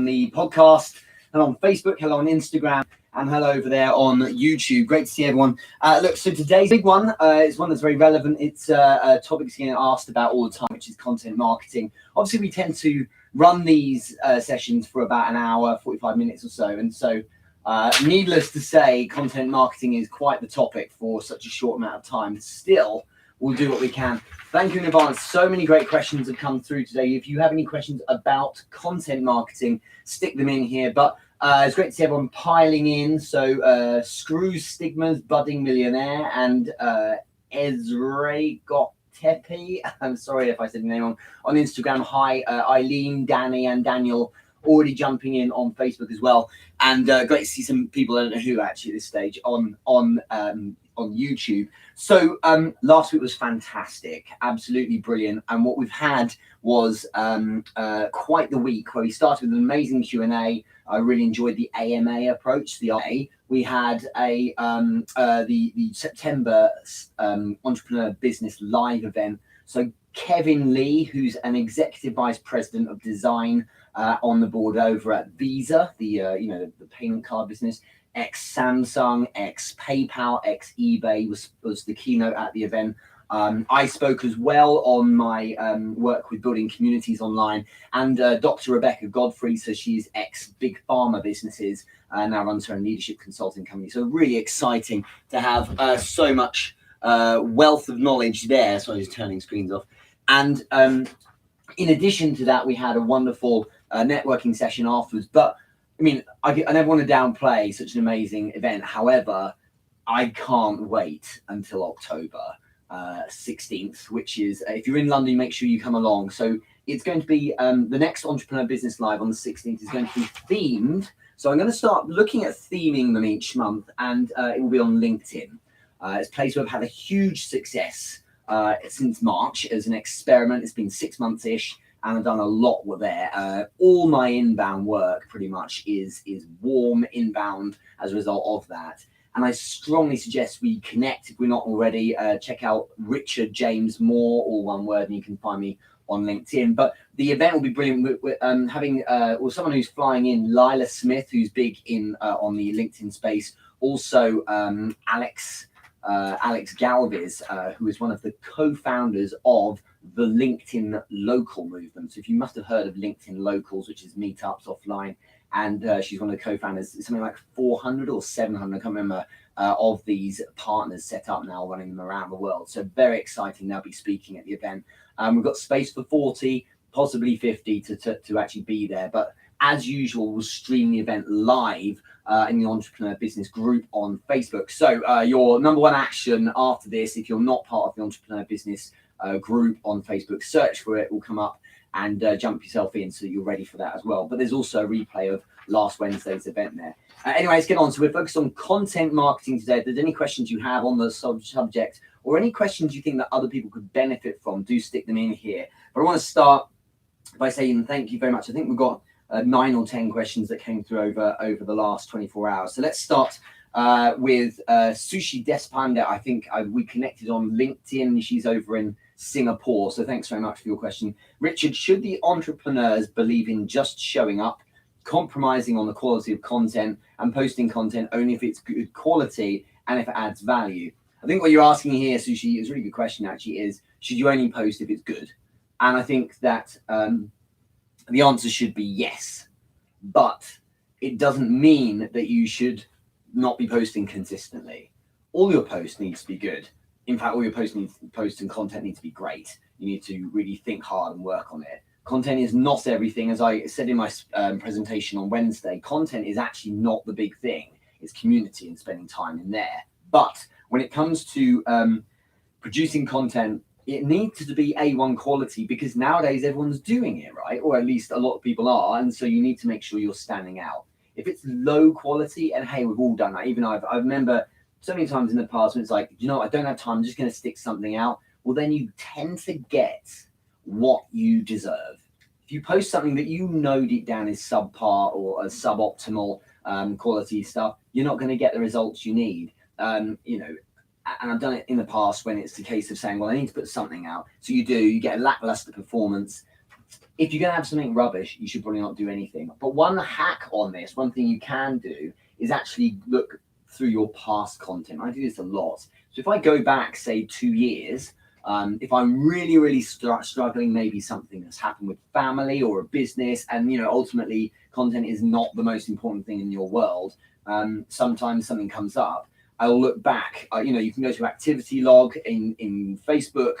the podcast, hello on Facebook, hello on Instagram, and hello over there on YouTube. Great to see everyone. Look, so today's big one is one that's very relevant. It's a topic that's getting asked about all the time, which is content marketing. Obviously, we tend to run these sessions for about an hour, 45 minutes or so. And so, needless to say, content marketing is quite the topic for such a short amount of time. Still, we'll do what we can. Thank you in advance. So many great questions have come through today. If you have any questions about content marketing, stick them in here. But it's great to see everyone piling in. So Screws Stigmas, Budding Millionaire, and Ezra Got Tepe. I'm sorry if I said the name wrong. On Instagram, hi, Eileen, Danny, and Daniel already jumping in on Facebook as well. And great to see some people, I don't know who actually at this stage, on YouTube. So last week was fantastic, absolutely brilliant. And what we've had was quite the week where we started with an amazing Q&A. I really enjoyed the AMA approach. We had the September Entrepreneur Business Live event. So Kevin Lee, who's an executive vice president of design on the board over at Visa, the payment card business. Ex-Samsung, ex-PayPal, ex-eBay was the keynote at the event. I spoke as well on my work with building communities online, and Dr. Rebecca Godfrey, so she's ex-Big Pharma businesses, now runs her own leadership consulting company. So really exciting to have so much wealth of knowledge there. So I was turning screens off. And in addition to that, we had a wonderful networking session afterwards. But I mean, I never want to downplay such an amazing event. However, I can't wait until October 16th, which is, if you're in London, make sure you come along. So it's going to be the next Entrepreneur Business Live on the 16th is going to be themed. So I'm going to start looking at theming them each month, and it will be on LinkedIn. It's a place where I've had a huge success since March as an experiment. It's been 6 months-ish. And I've done a lot with there. All my inbound work pretty much is warm inbound as a result of that. And I strongly suggest we connect if we're not already. Check out Richard James Moore, all one word, and you can find me on LinkedIn. But the event will be brilliant. We're having someone who's flying in, Lila Smith, who's big in on the LinkedIn space. Also, Alex Galvez, who is one of the co-founders of the LinkedIn Local movement. So if you must have heard of LinkedIn Locals, which is meetups offline, and she's one of the co-founders, something like 400 or 700, I can't remember, of these partners set up now, running them around the world. So very exciting. They'll be speaking at the event. We've got space for 40, possibly 50 to actually be there. But as usual, we'll stream the event live in the Entrepreneur Business group on Facebook. So your number one action after this, if you're not part of the Entrepreneur Business group on Facebook, search for it, will come up, and jump yourself in so that you're ready for that as well. But there's also a replay of last Wednesday's event there. Anyway, let's get on. So we're focused on content marketing today. If there's any questions you have on the subject, or any questions you think that other people could benefit from, do stick them in here. But I want to start by saying thank you very much. I think we've got 9 or 10 questions that came through over the last 24 hours. So let's start with Sushi Despanda. I think we connected on LinkedIn. She's over in Singapore. So thanks very much for your question. Richard, should the entrepreneurs believe in just showing up, compromising on the quality of content, and posting content only if it's good quality and if it adds value? I think what you're asking here, Sushi, is a really good question actually, is should you only post if it's good? And I think that the answer should be yes, but it doesn't mean that you should not be posting consistently. All your posts need to be good. In fact, all your posts and content need to be great. You need to really think hard and work on it. Content is not everything. As I said in my presentation on Wednesday, content is actually not the big thing. It's community and spending time in there. But when it comes to producing content, it needs to be A1 quality, because nowadays everyone's doing it, right? Or at least a lot of people are. And so you need to make sure you're standing out. If it's low quality, and hey, we've all done that. Even I remember so many times in the past when it's like, I don't have time, I'm just going to stick something out. Well, then you tend to get what you deserve. If you post something that deep down is subpar or a suboptimal quality stuff, you're not going to get the results you need. And I've done it in the past when it's the case of saying, well, I need to put something out. So you get a lackluster performance. if you're going to have something rubbish, you should probably not do anything. But one hack on this, one thing you can do is actually look through your past content. I do this a lot. So if I go back, say 2 years, if I'm really, really struggling, maybe something has happened with family or a business, and ultimately content is not the most important thing in your world. Sometimes something comes up. I'll look back. You can go to activity log in Facebook,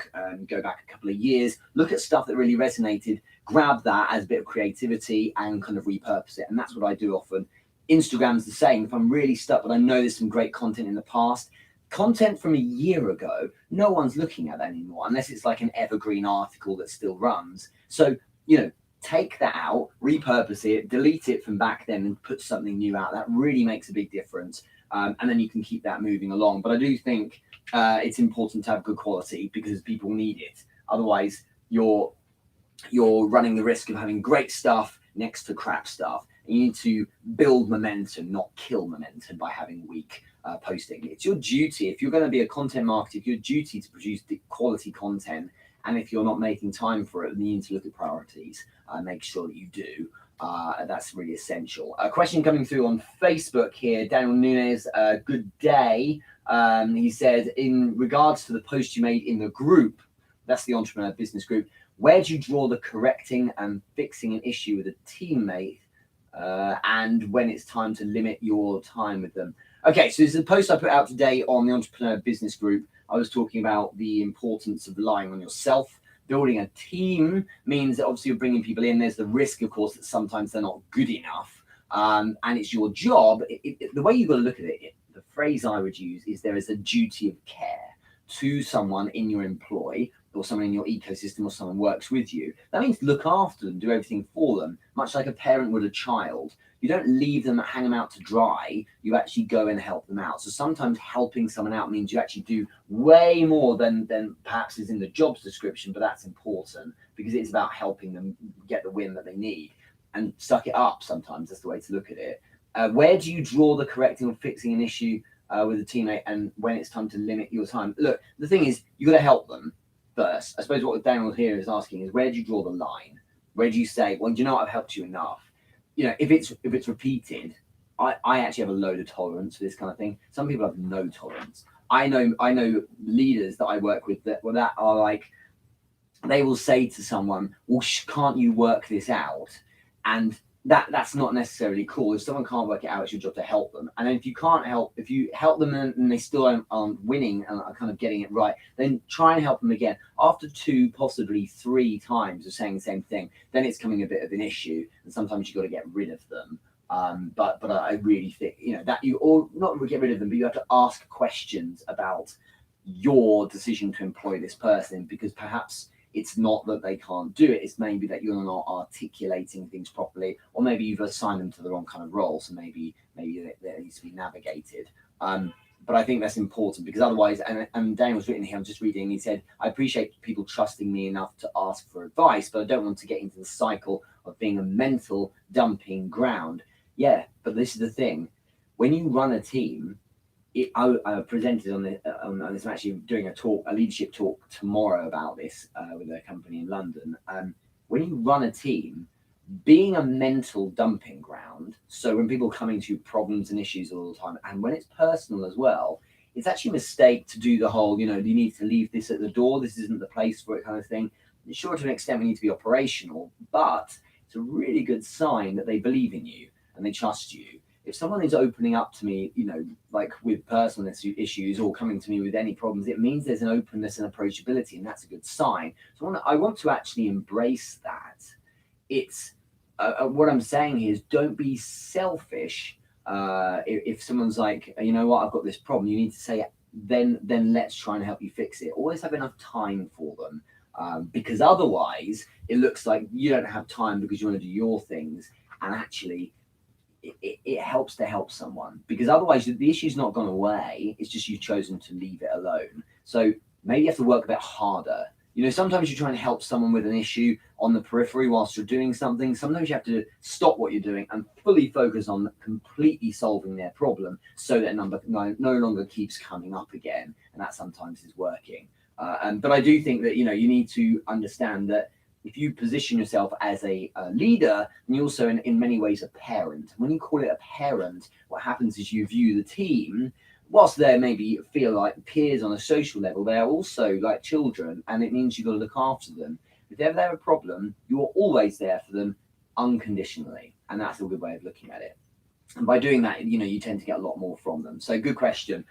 go back a couple of years, look at stuff that really resonated, grab that as a bit of creativity and kind of repurpose it. And that's what I do often. Instagram's the same. If I'm really stuck, but I know there's some great content in the past, content from a year ago, no one's looking at that anymore, unless it's like an evergreen article that still runs. So, take that out, repurpose it, delete it from back then and put something new out. That really makes a big difference. And then you can keep that moving along. But I do think it's important to have good quality because people need it. Otherwise, you're running the risk of having great stuff next to crap stuff. And you need to build momentum, not kill momentum by having weak posting. It's your duty. If you're going to be a content marketer, it's your duty to produce the quality content. And if you're not making time for it, then you need to look at priorities and make sure that you do. That's really essential. A question coming through on Facebook here. Daniel Nunes, good day. He said, in regards to the post you made in the group, that's the Entrepreneur Business Group, where do you draw the correcting and fixing an issue with a teammate and when it's time to limit your time with them? Okay, so this is a post I put out today on the Entrepreneur Business Group. I was talking about the importance of relying on yourself. Building a team means that obviously you're bringing people in. There's the risk, of course, that sometimes they're not good enough. And it's your job. The way you've got to look at it, the phrase I would use is there is a duty of care to someone in your employ or someone in your ecosystem or someone works with you. That means look after them, do everything for them, much like a parent would a child. You don't leave them, hang them out to dry. You actually go and help them out. So sometimes helping someone out means you actually do way more than perhaps is in the jobs description, but that's important because it's about helping them get the win that they need. And suck it up sometimes, that's the way to look at it. Where do you draw the correcting or fixing an issue with a teammate and when it's time to limit your time? Look, the thing is, you got to help them first. I suppose what Daniel here is asking is, where do you draw the line? Where do you say, well, do you know what, I've helped you enough? If it's repeated, I actually have a load of tolerance for this kind of thing. Some people have no tolerance. I know leaders that I work with that are like, they will say to someone, well, can't you work this out? And that's not necessarily cool. If someone can't work it out, it's your job to help them. And then if you help them and they still aren't winning and are kind of getting it right, then try and help them again. After 2, possibly 3 times of saying the same thing, then it's becoming a bit of an issue. And sometimes you've got to get rid of them. But I really think, that you, or not get rid of them, but you have to ask questions about your decision to employ this person, because perhaps it's not that they can't do it. It's maybe that you're not articulating things properly, or maybe you've assigned them to the wrong kind of role. So maybe that needs to be navigated. But I think that's important because otherwise, and Daniel's written here, I'm just reading, he said, I appreciate people trusting me enough to ask for advice, but I don't want to get into the cycle of being a mental dumping ground. Yeah, but this is the thing. When you run a team, I presented on this. I'm actually doing a leadership talk tomorrow about this with a company in London. When you run a team, being a mental dumping ground, so when people are coming to you problems and issues all the time, and when it's personal as well, it's actually a mistake to do the whole, you need to leave this at the door, this isn't the place for it kind of thing. Sure, to an extent, we need to be operational, but it's a really good sign that they believe in you and they trust you. If someone is opening up to me, like with personal issues or coming to me with any problems, it means there's an openness and approachability, and that's a good sign. So I want to actually embrace that. It's what I'm saying here is, don't be selfish. If someone's like, you know what, I've got this problem, you need to say, then let's try and help you fix it. Always have enough time for them, because otherwise it looks like you don't have time because you want to do your things, and actually it helps to help someone, because otherwise the issue's not gone away. It's just you've chosen to leave it alone. So maybe you have to work a bit harder. Sometimes you're trying to help someone with an issue on the periphery whilst you're doing something. Sometimes you have to stop what you're doing and fully focus on completely solving their problem, so that number no longer keeps coming up again. And that sometimes is working. But I do think that, you need to understand that if you position yourself as a leader, then you're also in many ways a parent. When you call it a parent, what happens is you view the team, whilst they maybe feel like peers on a social level, they are also like children, and it means you've got to look after them. If ever they have a problem, you are always there for them unconditionally, and that's a good way of looking at it. And by doing that, you tend to get a lot more from them. So good question.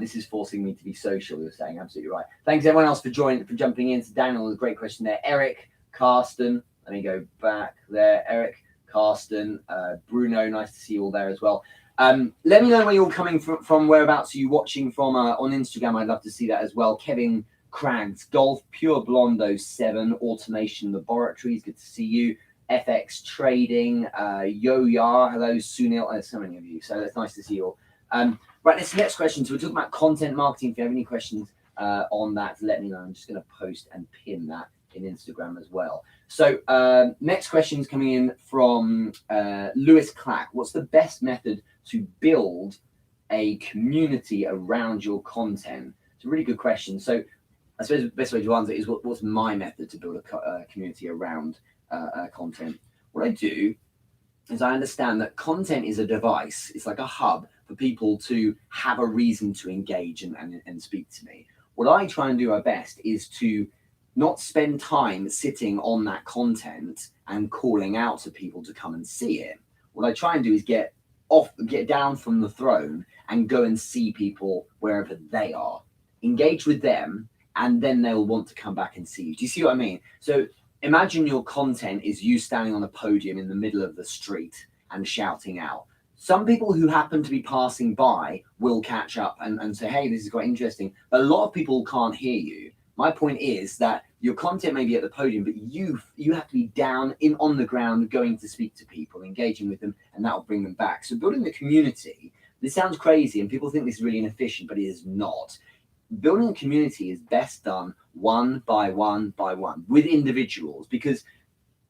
This is forcing me to be social, you're saying. Absolutely right. Thanks everyone else for jumping in. To Daniel, a great question there. Eric, Carsten, let me go back there. Eric, Carsten, Bruno, nice to see you all there as well. Let me know where you're coming from, whereabouts are you watching from on Instagram. I'd love to see that as well. Kevin Crags, Golf, Pure Blondo 7, Automation Laboratories, good to see you. FX Trading, Yo-Ya, hello, Sunil, so many of you, so it's nice to see you all. Right, this next question. So we're talking about content marketing. If you have any questions on that, let me know. I'm just going to post and pin that in Instagram as well. So next question is coming in from Lewis Clack. What's the best method to build a community around your content? It's a really good question. So I suppose the best way to answer it is what's my method to build a community around content. What I do is I understand that content is a device. It's like a hub for people to have a reason to engage and speak to me. What I try and do my best is to not spend time sitting on that content and calling out to people to come and see it. What I try and do is get down from the throne and go and see people wherever they are, engage with them, and then they'll want to come back and see you. Do you see what I mean? So imagine your content is you standing on a podium in the middle of the street and shouting out. Some people who happen to be passing by will catch up and say, hey, this is quite interesting. But a lot of people can't hear you. My point is that your content may be at the podium, but you have to be down on the ground, going to speak to people, engaging with them, and that will bring them back. So building the community, this sounds crazy and people think this is really inefficient, but it is not. Building a community is best done one by one with individuals, because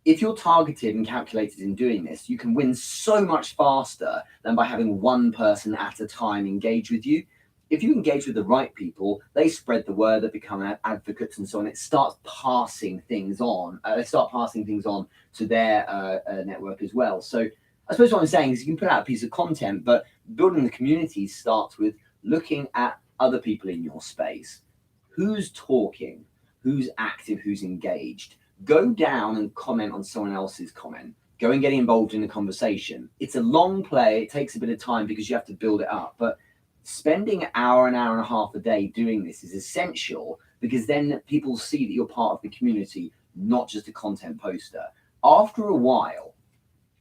if you're targeted and calculated in doing this, you can win so much faster than by having one person at a time engage with you. If you engage with the right people, they spread the word, they become advocates and so on. It starts passing things on. They start passing things on to their network as well. So I suppose what I'm saying is you can put out a piece of content, but building the community starts with looking at other people in your space. Who's talking? Who's active? Who's engaged? Go down and comment on someone else's comment. Go and get involved in the conversation. It's a long play. It takes a bit of time because you have to build it up. But spending an hour and a half a day doing this is essential, because then people see that you're part of the community, not just a content poster. After a while,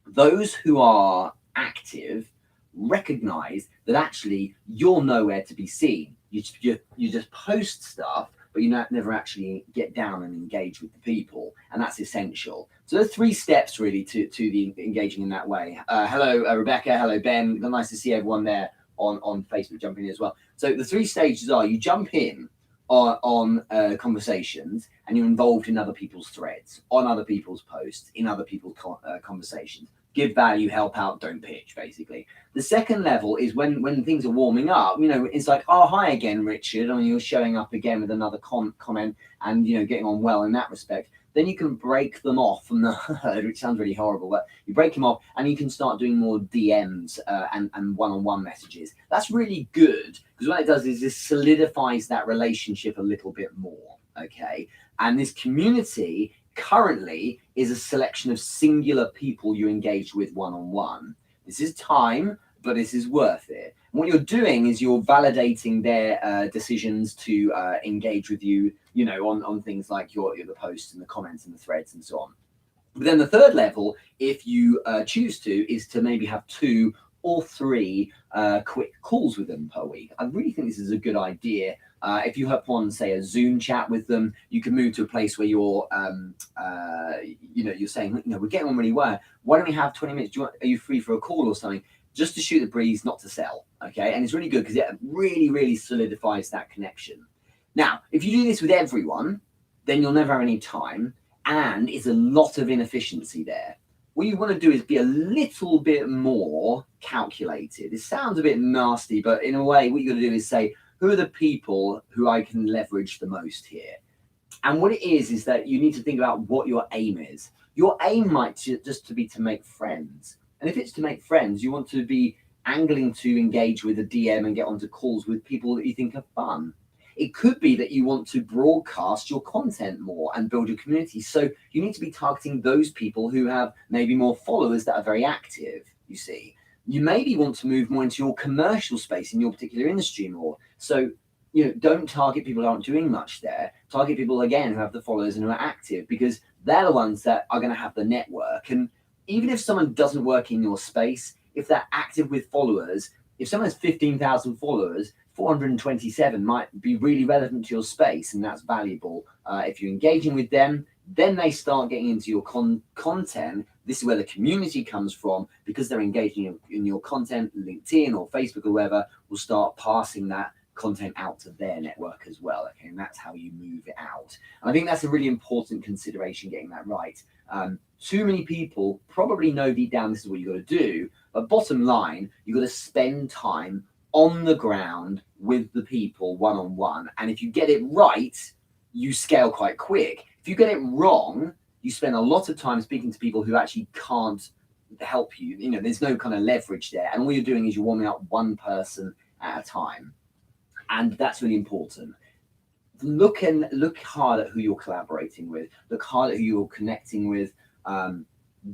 those who are active recognize that actually you're nowhere to be seen. You just post stuff, but you never actually get down and engage with the people, and that's essential. So there are 3 steps really to the engaging in that way. Hello, Rebecca. Hello, Ben. Nice to see everyone there on Facebook jumping in as well. So the 3 stages are: you jump in on conversations, and you're involved in other people's threads, on other people's posts, in other people's conversations. Give value, help out, don't pitch, basically. The second level is when things are warming up. It's like, oh, hi again, Richard. You're showing up again with another comment and, getting on well in that respect. Then you can break them off from the herd, which sounds really horrible, but you break them off and you can start doing more DMs and one-on-one messages. That's really good, because what it does is it solidifies that relationship a little bit more, okay? And this community currently is a selection of singular people you engage with one-on-one. This is time, but this is worth it. And what you're doing is you're validating their decisions to engage with you, on things like the posts and the comments and the threads and so on. But then the third level, if you choose to, is to maybe have 2 or 3 quick calls with them per week. I really think this is a good idea. If you have one, say, a Zoom chat with them, you can move to a place where you're, you're saying, we're getting on really well. Why don't we have 20 minutes? Are you free for a call or something? Just to shoot the breeze, not to sell. Okay. And it's really good because it really, really solidifies that connection. Now, if you do this with everyone, then you'll never have any time, and it's a lot of inefficiency there. What you want to do is be a little bit more calculated. It sounds a bit nasty, but in a way, what you're going to do is say, who are the people who I can leverage the most here? And what it is that you need to think about what your aim is. Your aim might just to be to make friends. And if it's to make friends, you want to be angling to engage with a DM and get onto calls with people that you think are fun. It could be that you want to broadcast your content more and build your community. So you need to be targeting those people who have maybe more followers that are very active, you see. You maybe want to move more into your commercial space in your particular industry more. So, don't target people who aren't doing much there. Target people, again, who have the followers and who are active, because they're the ones that are going to have the network. And even if someone doesn't work in your space, if they're active with followers, if someone has 15,000 followers, 427 might be really relevant to your space, and that's valuable. If you're engaging with them, then they start getting into your content. This is where the community comes from, because they're engaging in your content. LinkedIn or Facebook or wherever will start passing that content out to their network as well. Okay, and that's how you move it out. And I think that's a really important consideration, getting that right. Too many people probably know deep down this is what you got to do, but bottom line, you got to spend time on the ground with the people one-on-one. And if you get it right, you scale quite quick. If you get it wrong, you spend a lot of time speaking to people who actually can't help you. There's no kind of leverage there. And all you're doing is you're warming up one person at a time. And that's really important. Look hard at who you're collaborating with. Look hard at who you're connecting with.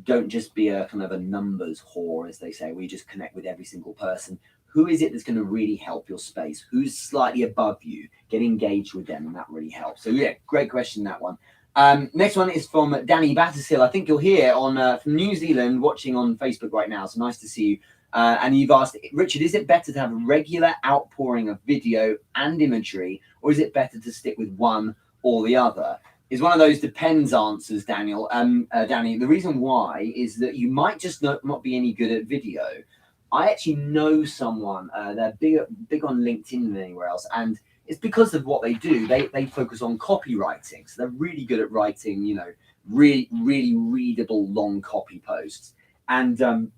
Don't just be a kind of a numbers whore, as they say, where you just connect with every single person. Who is it that's going to really help your space? Who's slightly above you? Get engaged with them, and that really helps. So yeah, great question, that one. Next one is from Danny Battersill. I think you're here from New Zealand, watching on Facebook right now. So nice to see you. And you've asked, Richard, is it better to have a regular outpouring of video and imagery, or is it better to stick with one or the other? Is one of those depends answers, Danny. The reason why is that you might just not be any good at video. I actually know someone, they're big on LinkedIn than anywhere else, and it's because of what they do. They focus on copywriting, so they're really good at writing, really, really readable long copy posts. And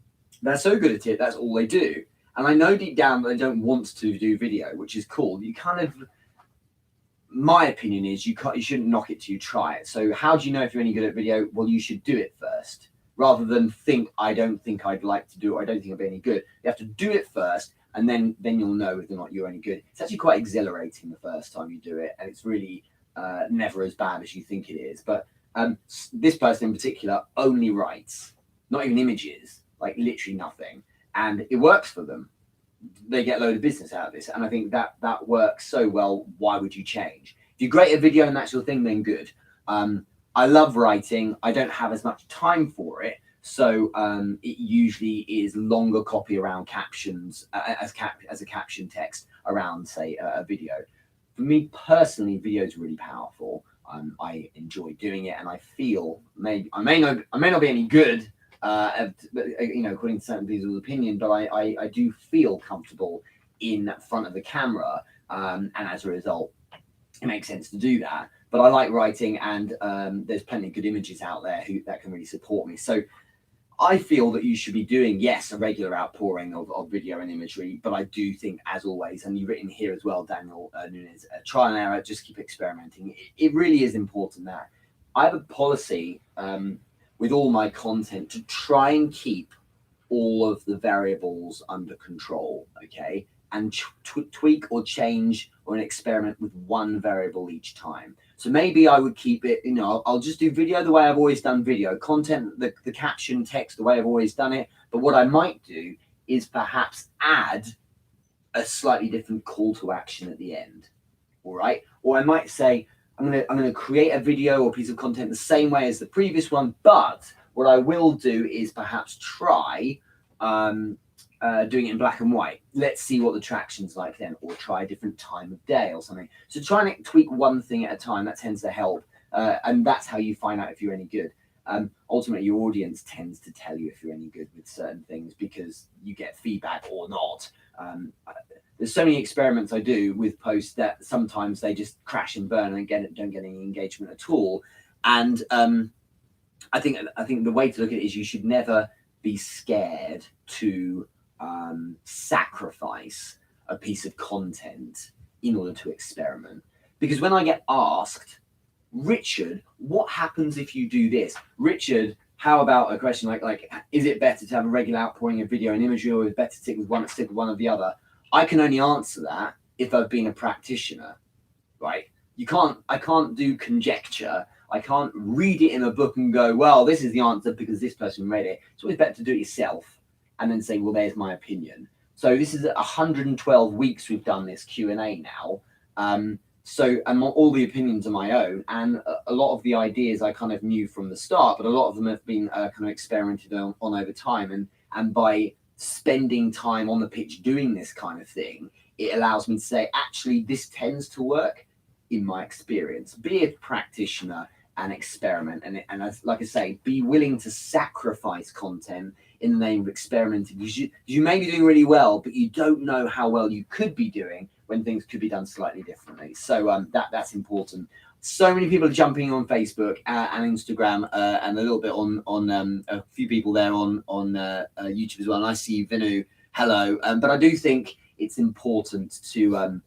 they're so good at it, that's all they do. And I know deep down that they don't want to do video, which is cool. You kind of, my opinion is you shouldn't knock it till you try it. So how do you know if you're any good at video? Well, you should do it first, rather than think, I don't think I'd like to do it, I don't think I'd be any good. You have to do it first, and then you'll know whether or not you're any good. It's actually quite exhilarating the first time you do it, and it's really never as bad as you think it is. But this person in particular only writes, not even images, like literally nothing, and it works for them. They get a load of business out of this, and I think that works so well. Why would you change? If you're great at video and that's your thing, then good. I love writing. I don't have as much time for it, so it usually is longer copy around captions as a caption text around, say, a video. For me personally, video is really powerful. I enjoy doing it, and I feel I may not be any good, according to certain people's opinion, but I do feel comfortable in front of the camera, and as a result, it makes sense to do that. But I like writing, and there's plenty of good images out there that can really support me. So I feel that you should be doing, yes, a regular outpouring of video and imagery, but I do think, as always, and you've written here as well, Daniel Nunes, trial and error, just keep experimenting. It really is important that I have a policy with all my content to try and keep all of the variables under control, okay? And tweak or change or an experiment with one variable each time. So maybe I would keep it, I'll just do video the way I've always done video, content, the caption text the way I've always done it. But what I might do is perhaps add a slightly different call to action at the end, all right? Or I might say, I'm gonna create a video or piece of content the same way as the previous one, but what I will do is perhaps try doing it in black and white. Let's see what the traction's like then, or try a different time of day or something. So trying to tweak one thing at a time, that tends to help, and that's how you find out if you're any good. Ultimately, your audience tends to tell you if you're any good with certain things because you get feedback or not. There's so many experiments I do with posts that sometimes they just crash and burn and don't get any engagement at all. And I think the way to look at it is you should never be scared to sacrifice a piece of content in order to experiment. Because when I get asked, Richard, what happens if you do this? Richard, how about a question like is it better to have a regular outpouring of video and imagery, or is it better to stick with one or the other? I can only answer that if I've been a practitioner, right? I can't do conjecture. I can't read it in a book and go, well, this is the answer because this person read it. It's always better to do it yourself and then say, well, there's my opinion. So this is 112 weeks we've done this Q&A now. So and all the opinions are my own, and a lot of the ideas I kind of knew from the start, but a lot of them have been kind of experimented on over time. And by spending time on the pitch doing this kind of thing, it allows me to say, actually, this tends to work in my experience. Be a practitioner and experiment. And as, like I say, be willing to sacrifice content in the name of experimenting. You may be doing really well, but you don't know how well you could be doing when things could be done slightly differently. So that's important. So many people are jumping on Facebook and Instagram and a little bit on a few people there on YouTube as well. And I see you, Vinu. Hello. But I do think it's important to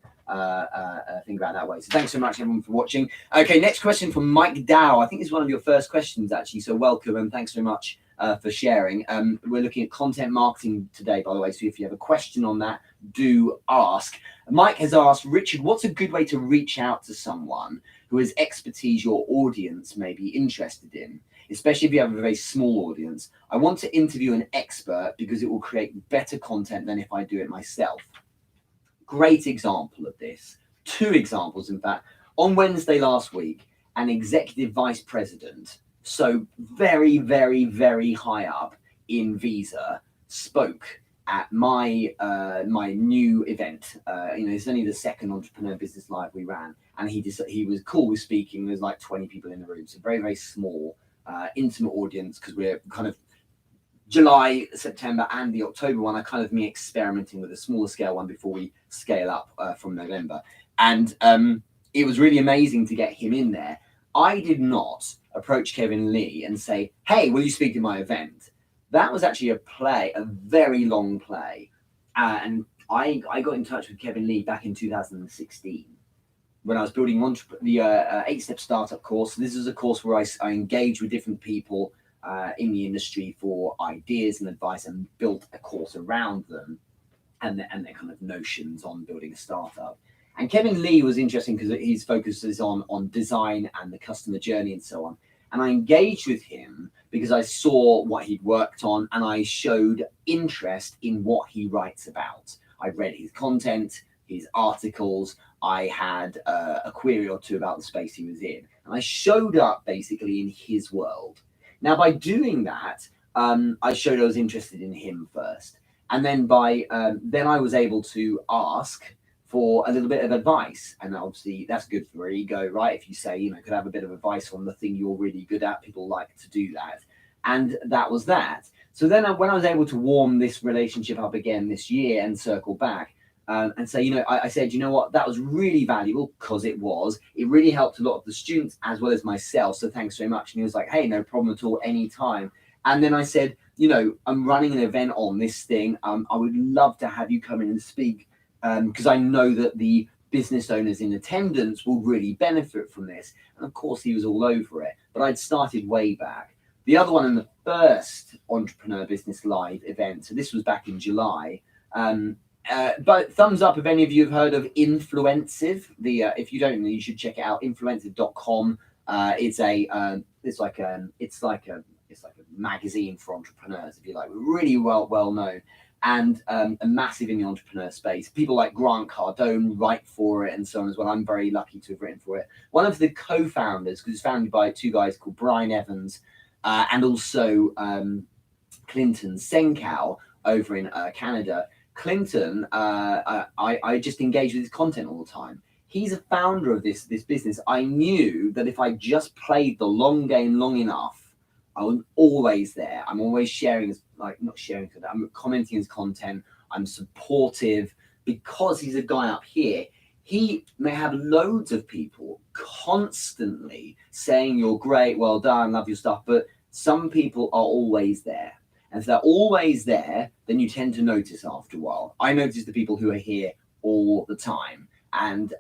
think about it that way. So thanks so much, everyone, for watching. Okay, next question from Mike Dow. I think it's one of your first questions, actually. So welcome and thanks very much for sharing. We're looking at content marketing today, by the way. So if you have a question on that, do ask. Mike has asked, Richard, what's a good way to reach out to someone who has expertise your audience may be interested in, especially if you have a very small audience? I want to interview an expert because it will create better content than if I do it myself. Great example of this. Two examples, in fact. On Wednesday last week, an executive vice president, so very, very, very high up in Visa, spoke at my new event. It's only the second Entrepreneur Business Live we ran, and he was cool with speaking. There's like 20 people in the room, so very, very small, intimate audience, because we're kind of July, September, and the October one are kind of me experimenting with a smaller scale one before we scale up from November. And it was really amazing to get him in there. I did not approach Kevin Lee and say, hey, will you speak at my event? That was actually a very long play. And I got in touch with Kevin Lee back in 2016 when I was building the 8-Step Startup course. This is a course where I engage with different people in the industry for ideas and advice, and built a course around them and their kind of notions on building a startup. And Kevin Lee was interesting because his focus is on design and the customer journey and so on. And I engaged with him because I saw what he'd worked on, and I showed interest in what he writes about. I read his content, his articles. I had a query or two about the space he was in, and I showed up basically in his world. Now, by doing that, I showed I was interested in him first. And then then I was able to ask for a little bit of advice. And obviously that's good for ego, right? If you say, could I have a bit of advice on the thing you're really good at, people like to do that. And that was that. So then when I was able to warm this relationship up again this year and circle back and say, I said, you know what, that was really valuable, because it really helped a lot of the students as well as myself. So thanks very much. And he was like, hey, no problem at all, anytime. And then I said, I'm running an event on this thing. I would love to have you come in and speak, because I know that the business owners in attendance will really benefit from this. And of course, he was all over it. But I'd started way back. The other one, in the first Entrepreneur Business Live event, so this was back in July. But thumbs up if any of you have heard of Influensive. If you don't know, you should check it out. Influensive.com. It's like a magazine for entrepreneurs, if you like. We're really well known, and a massive in the entrepreneur space. People like Grant Cardone write for it and so on as well. I'm very lucky to have written for it. One of the co-founders, because it's founded by two guys called Brian Evans and also Clinton Senkow over in Canada. Clinton, I just engage with his content all the time. He's a founder of this business. I knew that if I just played the long game long enough, I was always there. I'm always sharing I'm commenting his content. I'm supportive, because he's a guy up here. He may have loads of people constantly saying you're great, well done, love your stuff, but some people are always there. And if they're always there, then you tend to notice after a while. I notice the people who are here all the time. and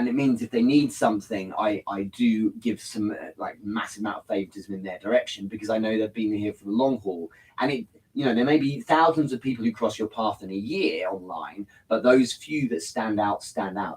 it means if they need something, I do give some like massive amount of favoritism in their direction, because I know they've been here for the long haul. And it, you know, there may be thousands of people who cross your path in a year online, but those few that stand out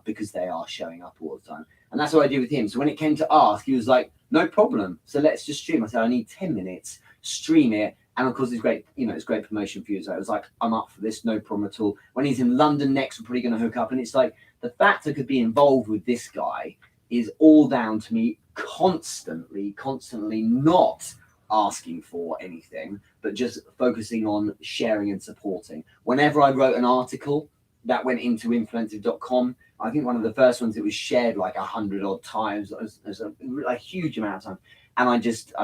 because they are showing up all the time. And that's what I did with him. So when it came to ask, he was like, no problem, so let's just stream. I said, I need 10 minutes, stream it. And of course, it's great, you know, it's great promotion for you. So I was like, I'm up for this, no problem at all. When he's in London next, we're probably going to hook up. And it's like, the fact I could be involved with this guy is all down to me constantly not asking for anything, but just focusing on sharing and supporting. Whenever I wrote an article that went into influensive.com, I think one of the first ones, it was shared like 100 odd times, as a huge amount of time. And I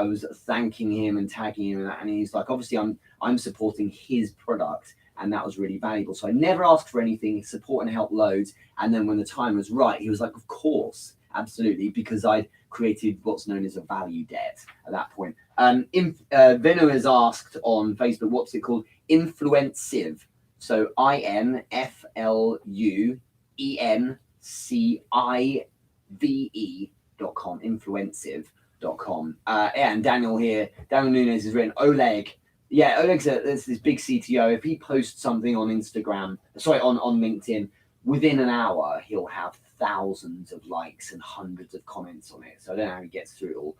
was thanking him and tagging him, and he's like, obviously I'm supporting his product, and that was really valuable. So I never asked for anything, support and help loads. And then when the time was right, he was like, of course, absolutely, because I'd created what's known as a value debt at that point. Venu has asked on Facebook, what's it called? Influensive. So INFLUENCIVE.com, influensive.com. And Daniel Nunes has written, Oleg. Yeah, Oleg's this big CTO. If he posts something on on LinkedIn, within an hour, he'll have thousands of likes and hundreds of comments on it. So I don't know how he gets through it all.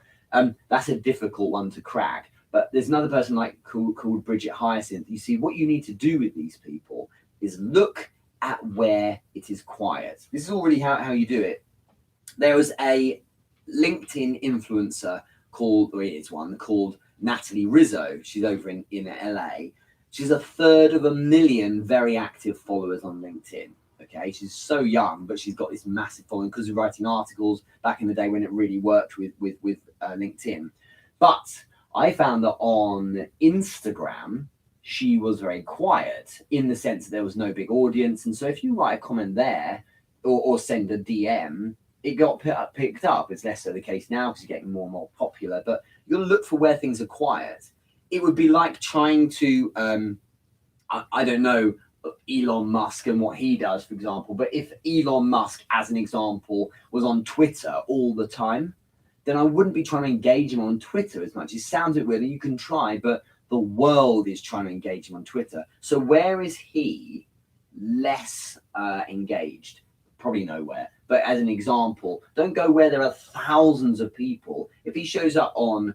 That's a difficult one to crack. But there's another person called Bridget Hyacinth. You see, what you need to do with these people is look at where it is quiet. This is already how you do it. There was a LinkedIn influencer called Natalie Rizzo. She's over in LA. She's 1/3 very active followers on LinkedIn. Okay, she's so young, but she's got this massive following because of writing articles back in the day when it really worked with LinkedIn. But I found that on Instagram, she was very quiet, in the sense that there was no big audience. And so if you write a comment there or send a DM, it got picked up. It's less so the case now because you're getting more and more popular, but you'll look for where things are quiet. It would be like trying to, I don't know, Elon Musk and what he does, for example. But if Elon Musk, as an example, was on Twitter all the time, then I wouldn't be trying to engage him on Twitter as much. It sounds a bit weird, you can try, but the world is trying to engage him on Twitter. So where is he less engaged? Probably nowhere. But as an example, don't go where there are thousands of people. If he shows up on,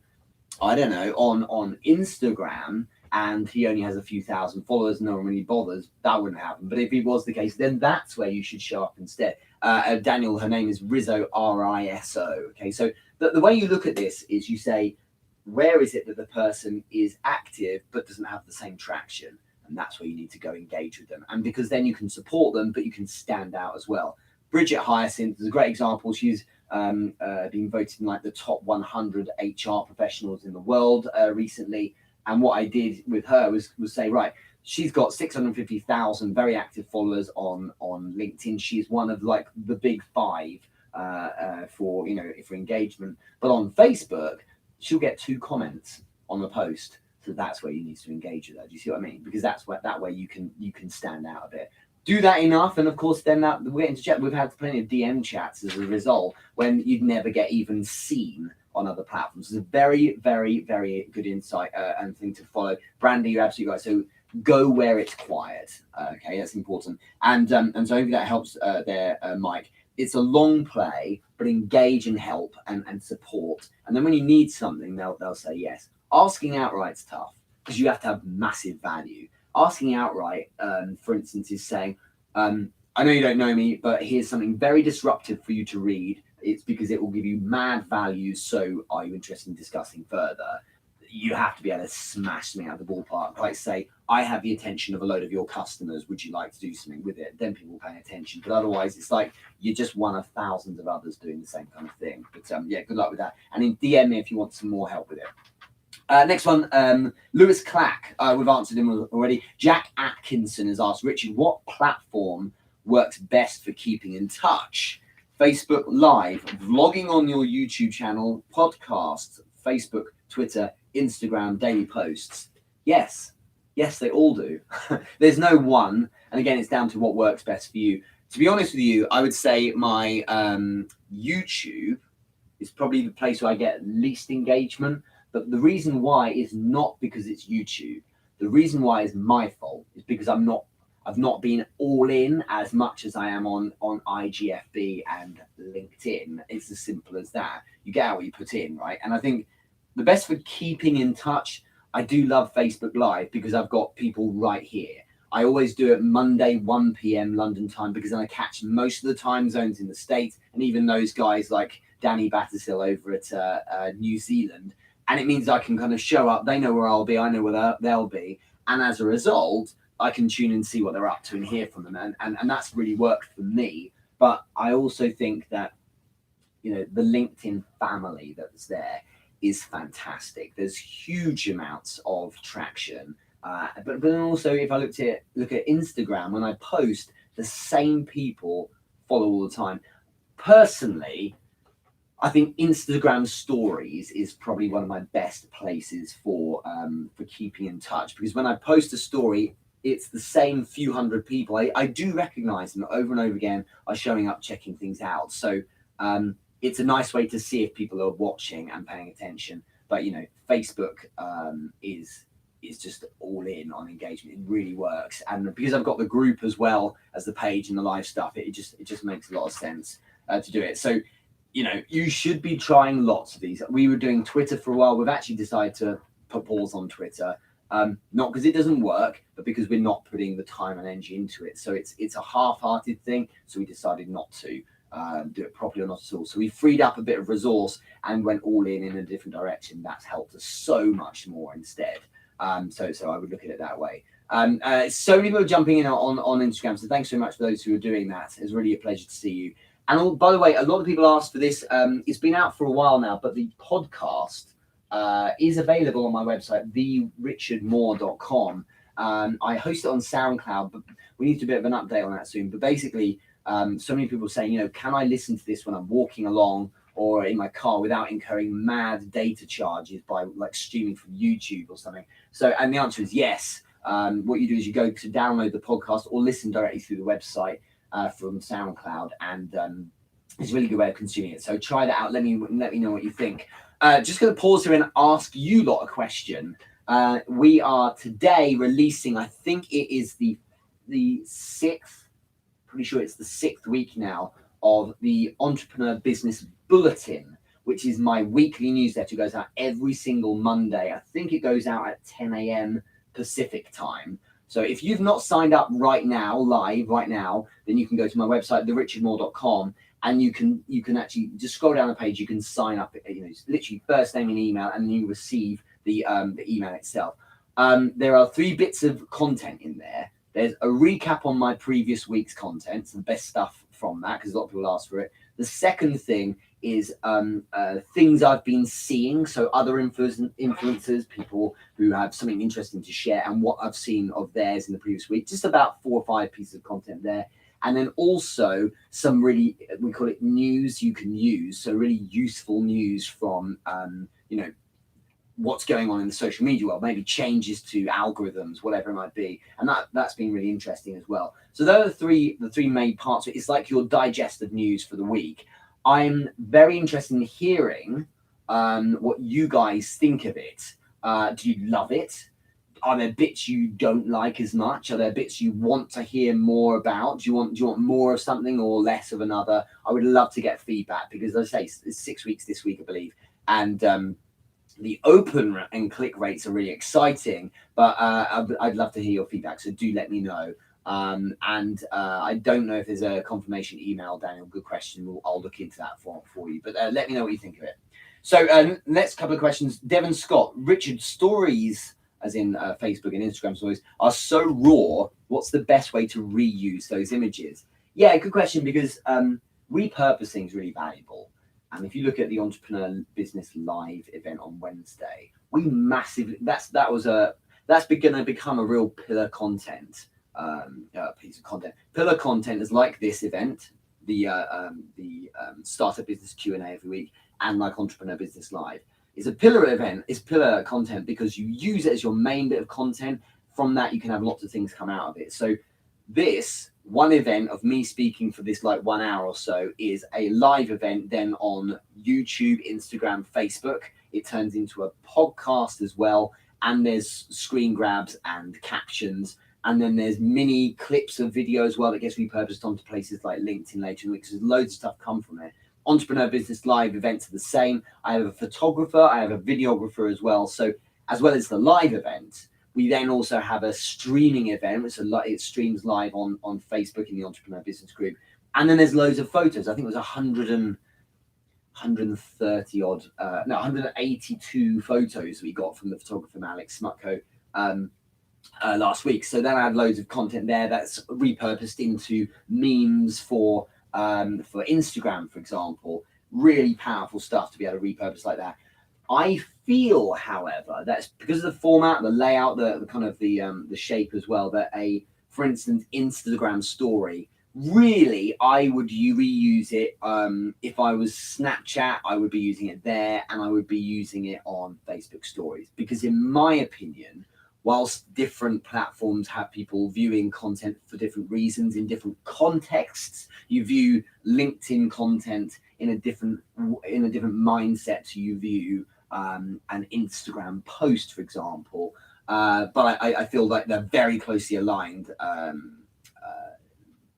I don't know, on Instagram, and he only has a few thousand followers, no one really bothers, that wouldn't happen. But if it was the case, then that's where you should show up instead. Daniel, her name is Rizzo, R-I-S-O. Okay, so the way you look at this is you say, where is it that the person is active but doesn't have the same traction? And that's where you need to go engage with them. And because then you can support them, but you can stand out as well. Bridget Hyacinth is a great example. She's been voted in like the top 100 HR professionals in the world recently. And what I did with her was say, right, she's got 650,000 very active followers on LinkedIn. She's one of like the big 5 for engagement. But on Facebook, she'll get 2 comments on the post. So that's where you need to engage with her. Do you see what I mean? Because that's where that way you can stand out a bit. Do that enough, and of course, then we're getting to chat. We've had plenty of DM chats as a result when you'd never get even seen on other platforms. It's a very, very, very good insight and thing to follow. Brandy, you're absolutely right. So go where it's quiet. Okay, that's important. And so hopefully that helps there, Mike. It's a long play, but engage and help and support. And then when you need something, they'll say yes. Asking outright's tough because you have to have massive value. Asking outright, for instance, is saying, I know you don't know me, but here's something very disruptive for you to read. It's because it will give you mad value. So are you interested in discussing further? You have to be able to smash something out of the ballpark. Like say, I have the attention of a load of your customers. Would you like to do something with it? Then people pay attention. But otherwise, it's like you're just one of thousands of others doing the same kind of thing. But yeah, good luck with that. And in DM me if you want some more help with it. Next one, Lewis Clack. We've answered him already. Jack Atkinson has asked, Richard, what platform works best for keeping in touch? Facebook Live, vlogging on your YouTube channel, podcasts, Facebook, Twitter, Instagram, daily posts. Yes, they all do. There's no one. And again, it's down to what works best for you. To be honest with you, I would say my YouTube is probably the place where I get least engagement. But the reason why is not because it's YouTube. The reason why is my fault. Is because I've not been all in as much as I am on IGFB and LinkedIn. It's as simple as that. You get out what you put in, right? And I think the best for keeping in touch, I do love Facebook Live because I've got people right here. I always do it Monday, 1 p.m. London time, because then I catch most of the time zones in the States, and even those guys like Danny Battersill over at New Zealand. And it means I can kind of show up. They know where I'll be. I know where they'll be. And as a result, I can tune in and see what they're up to and hear from them. And that's really worked for me. But I also think that, the LinkedIn family that's there is fantastic. There's huge amounts of traction. But then also, if I look at Instagram, when I post, the same people follow all the time. Personally, I think Instagram stories is probably one of my best places for keeping in touch, because when I post a story, it's the same few hundred people. I do recognize them over and over again are showing up, checking things out. So it's a nice way to see if people are watching and paying attention. But Facebook is just all in on engagement. It really works, and because I've got the group as well as the page and the live stuff, it just makes a lot of sense to do it. So you should be trying lots of these. We were doing Twitter for a while. We've actually decided to put pause on Twitter, not because it doesn't work, but because we're not putting the time and energy into it. So it's a half-hearted thing. So we decided not to do it properly or not at all. So we freed up a bit of resource and went all in a different direction. That's helped us so much more instead. So I would look at it that way. So many people are jumping in on Instagram. So thanks so much for those who are doing that. It's really a pleasure to see you. And by the way, a lot of people asked for this. It's been out for a while now, but the podcast is available on my website, therichardmoore.com. I host it on SoundCloud, but we need to do a bit of an update on that soon. But basically, so many people saying, can I listen to this when I'm walking along or in my car without incurring mad data charges by streaming from YouTube or something? So, and the answer is yes. What you do is you go to download the podcast or listen directly through the website from SoundCloud, and it's a really good way of consuming it. So try that out. Let me know what you think. Just going to pause here and ask you lot a question. We are today releasing, I think it is the 6th, pretty sure it's the 6th week now, of the Entrepreneur Business Bulletin, which is my weekly newsletter. It goes out every single Monday. I think it goes out at 10 a.m. Pacific time. So if you've not signed up right now, then you can go to my website, therichardmoore.com, and you can actually just scroll down the page. You can sign up. It's literally first name and email, and you receive the email itself. There are 3 bits of content in there. There's a recap on my previous week's content, so the best stuff from that, because a lot of people asked for it. The second thing is things I've been seeing, so other influencers, people who have something interesting to share, and what I've seen of theirs in the previous week. Just about 4 or 5 pieces of content there. And then also some really, we call it news you can use, so really useful news from, what's going on in the social media world, maybe changes to algorithms, whatever it might be. And that's been really interesting as well. So those are the three main parts. It's like your digest of news for the week. I'm very interested in hearing what you guys think of it. Do you love it? Are there bits you don't like as much? Are there bits you want to hear more about? Do you want more of something or less of another? I would love to get feedback, because as I say, it's 6 weeks this week, I believe. And the open and click rates are really exciting, but I'd love to hear your feedback. So do let me know. I don't know if there's a confirmation email, Daniel. Good question. I'll look into that for you. But let me know what you think of it. So next couple of questions. Devon Scott, Richard, stories, as in Facebook and Instagram stories, are so raw. What's the best way to reuse those images? Yeah, good question, because repurposing is really valuable. And if you look at the Entrepreneur Business Live event on Wednesday, we massively, that's going to become a real pillar content piece of content. Pillar content is like this event, the Startup Business Q&A every week, and like Entrepreneur Business Live. It's a pillar event, it's pillar content because you use it as your main bit of content. From that, you can have lots of things come out of it. So This one event of me speaking for this like 1 hour or so is a live event then on YouTube, Instagram, Facebook. It turns into a podcast as well. And there's screen grabs and captions. And then there's mini clips of video as well that gets repurposed onto places like LinkedIn later, because there's loads of stuff come from it. Entrepreneur Business Live events are the same. I have a photographer, I have a videographer as well. So as well as the live event, we then also have a streaming event. It streams live on Facebook in the Entrepreneur Business Group. And then there's loads of photos. I think it was 182 photos we got from the photographer Alex Smutko last week. So then I had loads of content there that's repurposed into memes for Instagram, for example. Really powerful stuff to be able to repurpose like that. I feel, however, that's because of the format, the layout, the kind of the shape as well, that for instance, Instagram story, really, I would reuse it. If I was Snapchat, I would be using it there, and I would be using it on Facebook stories, because in my opinion, whilst different platforms have people viewing content for different reasons in different contexts, you view LinkedIn content in a different mindset to you view an Instagram post, for example. But I feel like they're very closely aligned,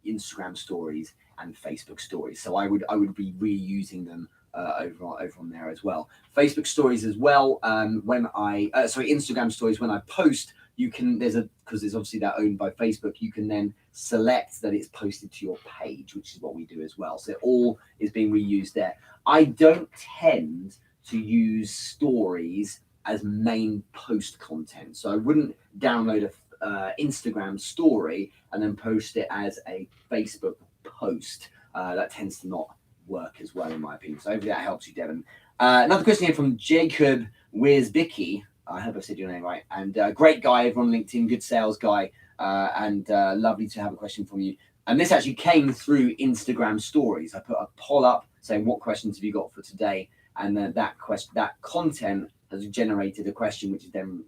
Instagram stories and Facebook stories. So I would be reusing them over on there as well. Facebook stories as well. Instagram stories, when I post, because it's obviously they're owned by Facebook, you can then select that it's posted to your page, which is what we do as well. So it all is being reused there. I don't tend to use stories as main post content. So I wouldn't download a Instagram story and then post it as a Facebook post. That tends to not work as well, in my opinion. So hopefully that helps you, Devon. Another question here from Jacob Wierzbicki. I hope I said your name right. And great guy over on LinkedIn, good sales guy, and lovely to have a question from you. And this actually came through Instagram stories. I put a poll up saying, what questions have you got for today? And that content has generated a question, which is then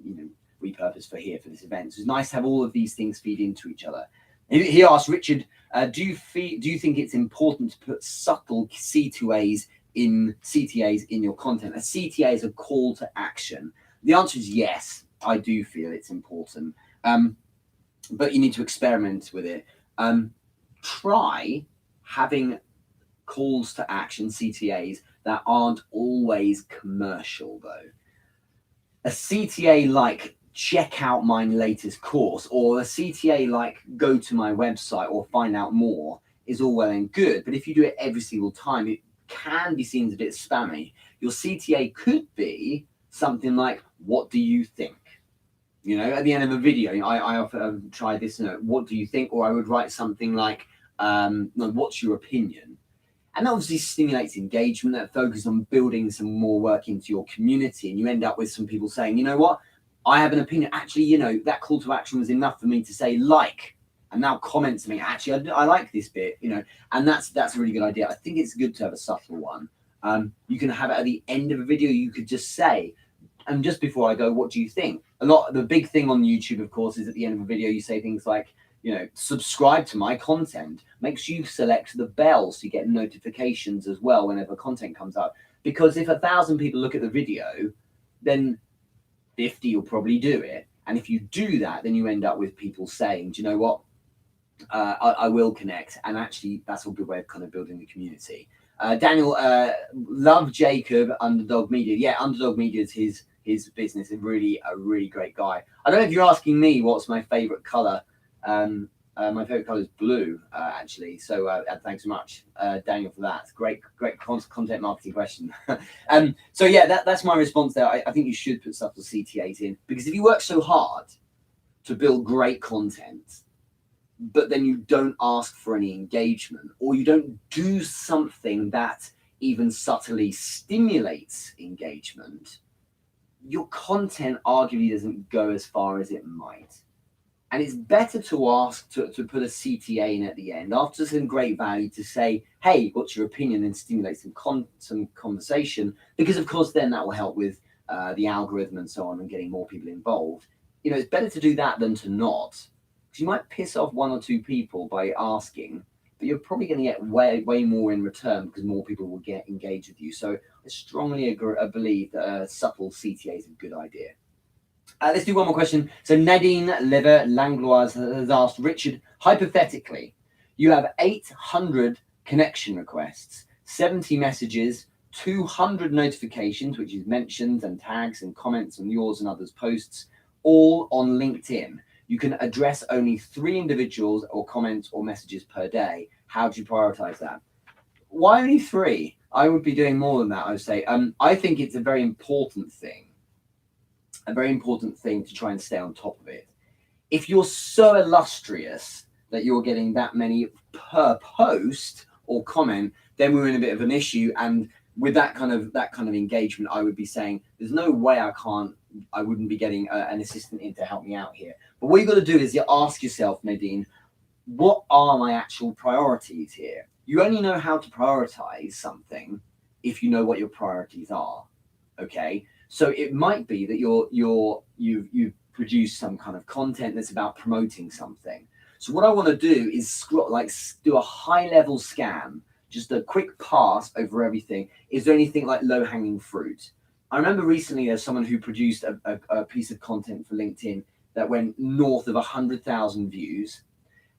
repurposed for this event. So it's nice to have all of these things feed into each other. He asked, Richard, do you think it's important to put subtle CTAs in your content? A CTA is a call to action. The answer is yes. I do feel it's important, but you need to experiment with it. Try having calls to action, CTAs, that aren't always commercial, though. A CTA like check out my latest course, or a CTA like go to my website or find out more, is all well and good. But if you do it every single time, it can be seen as a bit spammy. Your CTA could be something like, what do you think? At the end of a video, I often try this, what do you think? Or I would write something like, what's your opinion? And that obviously stimulates engagement, that focuses on building some more work into your community. And you end up with some people saying, you know what, I have an opinion. Actually, that call to action was enough for me to say and now comment to me, actually, I like this bit, and that's a really good idea. I think it's good to have a subtle one. You can have it at the end of a video. You could just say, and just before I go, what do you think? The big thing on YouTube, of course, is at the end of a video, you say things like, subscribe to my content. Make sure you select the bell so you get notifications as well whenever content comes up. Because if 1,000 people look at the video, then 50 will probably do it. And if you do that, then you end up with people saying, do you know what? I will connect. And actually, that's a good way of kind of building the community. Daniel, love Jacob, Underdog Media. Yeah, Underdog Media is his business. A really great guy. I don't know if you're asking me what's my favorite color. My favorite color is blue, actually. So thanks so much, Daniel, for that. Great content marketing question. So yeah, that's my response there. I think you should put subtle CTAs in, because if you work so hard to build great content, but then you don't ask for any engagement, or you don't do something that even subtly stimulates engagement, your content arguably doesn't go as far as it might. And it's better to ask to put a CTA in at the end after some great value to say, hey, what's your opinion, and stimulate some conversation, because of course then that will help with the algorithm and so on and getting more people involved. It's better to do that than to not. Because you might piss off one or two people by asking, but you're probably going to get way more in return because more people will get engaged with you. So I strongly believe that a subtle CTA is a good idea. Let's do one more question. So Nadine Lever Langlois has asked, Richard, hypothetically, you have 800 connection requests, 70 messages, 200 notifications, which is mentions and tags and comments on yours and others' posts, all on LinkedIn. You can address only 3 individuals or comments or messages per day. How do you prioritize that? Why only 3? I would be doing more than that, I would say. I think it's a very important thing to try and stay on top of it. If you're so illustrious that you're getting that many per post or comment, then we're in a bit of an issue. And with that kind of engagement, I would be saying, there's no way I wouldn't be getting an assistant in to help me out here. But what you've got to do is you ask yourself, Nadine, what are my actual priorities here? You only know how to prioritize something if you know what your priorities are. Okay, so it might be that you've produced some kind of content that's about promoting something. So what I want to do is do a high-level scan, just a quick pass over everything. Is there anything like low-hanging fruit? I remember recently there's someone who produced a piece of content for LinkedIn that went north of 100,000 views.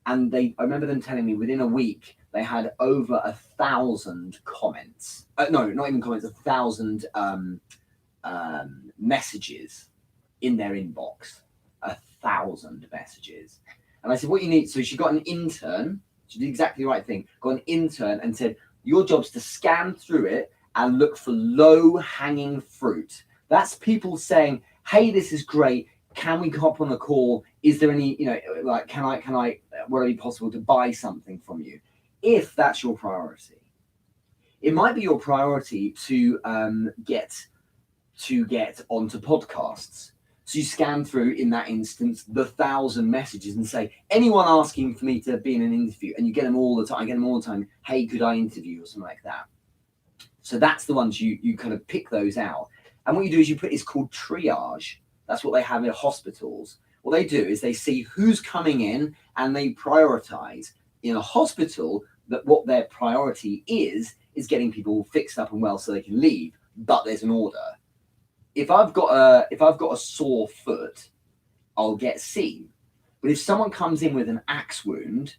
And I remember them telling me within a week, they had over 1,000 comments. No, not even comments, 1,000 messages in their inbox. 1,000 messages. And I said, what you need, so she got an intern, she did exactly the right thing, got an intern and said, your job's to scan through it and look for low-hanging fruit. That's people saying, hey, this is great. Can we hop on a call? Is there any, would it be possible to buy something from you? If that's your priority. It might be your priority to get onto podcasts. So you scan through, in that instance, the 1,000 messages and say, anyone asking for me to be in an interview, and you get them all the time. I get them all the time. Hey, could I interview, or something like that? So that's the ones you kind of pick those out. And what you do is it's called triage. That's what they have in hospitals. What they do is they see who's coming in and they prioritize. In a hospital, that what their priority is getting people fixed up and well so they can leave, but there's an order. If I've got a sore foot, I'll get seen. But if someone comes in with an axe wound,